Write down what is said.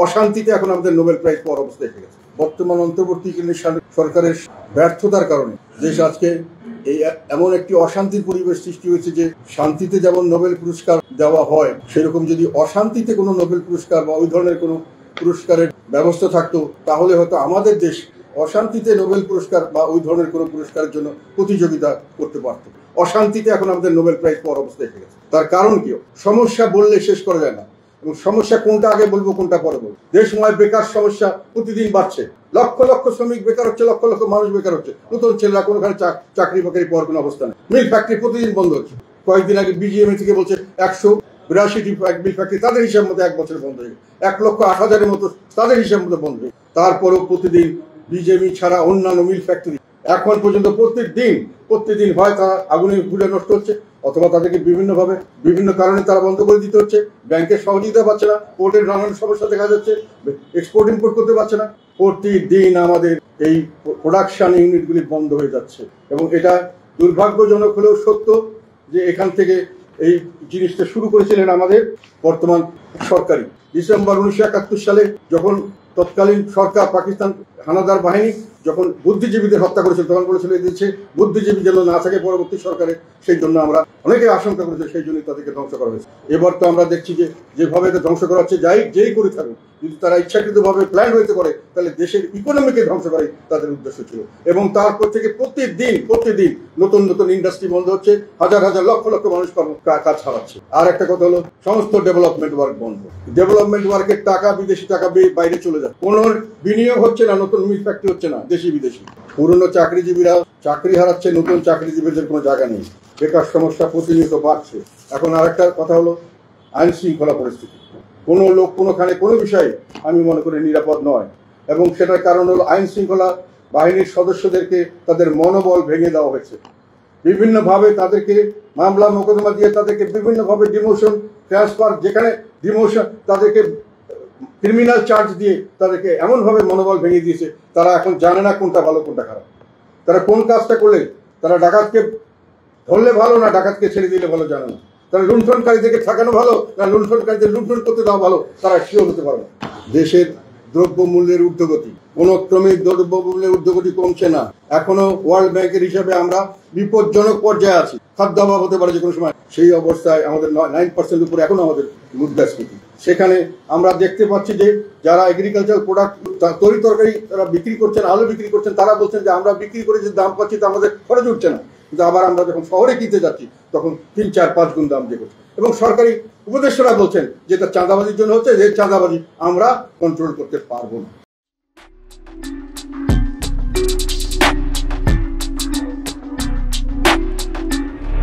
অশান্তিতে এখন আমাদের নোবেল প্রাইজ পাওয়ার অবস্থা এসে গেছে। বর্তমান অন্তর্বর্তীকালীন সরকারের ব্যর্থতার কারণে দেশ আজকে এই এমন একটি অশান্তির পরিবেশ সৃষ্টি হয়েছে যে শান্তিতে যেমন নোবেল পুরস্কার দেওয়া হয়, সেরকম যদি অশান্তিতে কোনো নোবেল পুরস্কার বা ওই ধরনের কোনো পুরস্কারের ব্যবস্থা থাকতো, তাহলে হয়তো আমাদের দেশ অশান্তিতে নোবেল পুরস্কার বা ওই ধরনের কোনো পুরস্কারের জন্য প্রতিযোগিতা করতে পারত। অশান্তিতে এখন আমাদের নোবেল প্রাইজ পাওয়ার অবস্থা এসে গেছে। তার কারণ কি? সমস্যা বললে শেষ করা যায় না, এবং সমস্যা কোনটা আগে বলবো কোনটা পরে বলবো। দেশময় বেকার সমস্যা প্রতিদিন বাড়ছে, লক্ষ লক্ষ শ্রমিক বেকার হচ্ছে, লক্ষ লক্ষ মানুষ বেকার হচ্ছে, নতুন ছেলেরা কোনোখানে চাকরি বাকরি পাওয়ার কোনো অবস্থা নেই। মিল ফ্যাক্টরি প্রতিদিন বন্ধ হচ্ছে। কয়েকদিন আগে বিজিএমএ থেকে বলছে 182টি মিল ফ্যাক্টরি তাদের হিসাব মতো 1 বছরে বন্ধ হয়ে গেছে। 1,08,000-এর মতো তাদের হিসাব মতো বন্ধ হয়ে। তারপরেও প্রতিদিন বিজেপি ছাড়া অন্যান্য মিল ফ্যাক্টরি এখন পর্যন্ত প্রত্যেকদিন হয় তারা আগুনে পুড়ে নষ্ট হচ্ছে, অথবা তাদেরকে বিভিন্ন কারণে তারা বন্ধ করে দিতে হচ্ছে। ব্যাংকের সহযোগিতা পাচ্ছে না, কোর্টের নানান সমস্যা দেখা যাচ্ছে, এক্সপোর্ট ইম্পোর্ট করতে পারছে না। প্রতিদিন আমাদের এই প্রোডাকশন ইউনিটগুলি বন্ধ হয়ে যাচ্ছে, এবং এটা দুর্ভাগ্যজনক হলেও সত্য যে এখান থেকে এই জিনিসটা শুরু করেছিলেন আমাদের বর্তমান সরকারই। ডিসেম্বর 1971 সালে যখন তৎকালীন সরকার পাকিস্তান হানাদার বাহিনী যখন বুদ্ধিজীবীদের হত্যা করেছিল, তখন বলেছিল এই দেশে বুদ্ধিজীবী যেন না থাকে পরবর্তী সরকারে, সেই জন্য আমরা অনেকে আশঙ্কা করেছি, সেই জন্যই তাদেরকে ধ্বংস করা হয়েছে। এবার তো আমরা দেখছি যে যেভাবে এটা ধ্বংস করা হচ্ছে, যেই করে থাকুক, যদি তারা ইচ্ছাকৃতভাবে প্ল্যান হইতে করে, তাহলে দেশের ইকোনমিকে ধ্বংস করাই তাদের উদ্দেশ্য ছিল। এবং তারপর থেকে প্রতিদিন নতুন নতুন ইন্ডাস্ট্রি বন্ধ হচ্ছে, হাজার হাজার লক্ষ লক্ষ মানুষ কাজ হারাচ্ছে। আর একটা কথা হলো, সমস্ত ডেভেলপমেন্ট ওয়ার্ক বন্ধ। ডেভেলপমেন্ট ওয়ার্কের টাকা, বিদেশি টাকা বাইরে চলে যায়, কোনো বিনিয়োগ হচ্ছে না, নতুন মিল ফ্যাক্টরি হচ্ছে না, দেশি বিদেশি। পুরনো চাকরিজীবীরা চাকরি হারাচ্ছে, নতুন চাকরিজীবীদের কোনো জায়গা নেই। বেকার সমস্যা প্রতিনিয়ত বাড়ছে। এখন আর একটা কথা হলো আইন শৃঙ্খলা পরিস্থিতি। কোনো লোক কোনোখানে কোনো বিষয়ে আমি মনে করি নিরাপদ নয়, এবং সেটার কারণ হলো আইন শৃঙ্খলা বাহিনীর সদস্যদেরকে তাদের মনোবল ভেঙে দেওয়া হয়েছে। বিভিন্নভাবে তাদেরকে মামলা মোকদ্দমা দিয়ে তাদেরকে বিভিন্নভাবে ডিমোশন, ট্রান্সফার, যেখানে ডিমোশন তাদেরকে ক্রিমিনাল চার্জ দিয়ে তাদেরকে এমনভাবে মনোবল ভেঙে দিয়েছে, তারা এখন জানে না কোনটা ভালো কোনটা খারাপ। তারা কোন কাজটা করলে, তারা ডাকাতকে ধরলে ভালো না ডাকাতকে ছেড়ে দিলে ভালো জানে না। তারা লুণ্ঠনকারীদেরকে ঠেকানো ভালো না লুণ্ঠনকারীদের লুণ্ঠন করতে দেওয়া ভালো, তারা শিওর হতে পারে না। দেশের দ্রব্যমূল্যের ঊর্ধ্বগতি, কোনো ক্রমে দ্রব্যমূল্যের ঊর্ধ্বগতি কমছে না। এখনো ওয়ার্ল্ড ব্যাংকের হিসাবে আমরা বিপজ্জনক পর্যায়ে আছি, খাদ্যাভাব হতে পারে যে কোনো সময়। সেই অবস্থায় আমাদের 9% উপরে এখনো আমাদের মুদ্রাস্ফীতি। সেখানে আমরা দেখতে পাচ্ছি যে যারা এগ্রিকালচার প্রোডাক্ট, তরি তরকারি তারা বিক্রি করছেন, আলু বিক্রি করছেন, তারা বলছেন যে আমরা বিক্রি করে যে দাম পাচ্ছি তা আমাদের খরচ উঠছে না। কিন্তু আবার আমরা যখন শহরে কিনতে যাচ্ছি তখন 3, 4, 5 গুণ দাম দিয়ে করছে। এবং সরকারি উপদেষ্টারা বলছেন যে এটা চাঁদাবাজির জন্য হচ্ছে, যে চাঁদাবাজি আমরা কন্ট্রোল করতে পারবো না।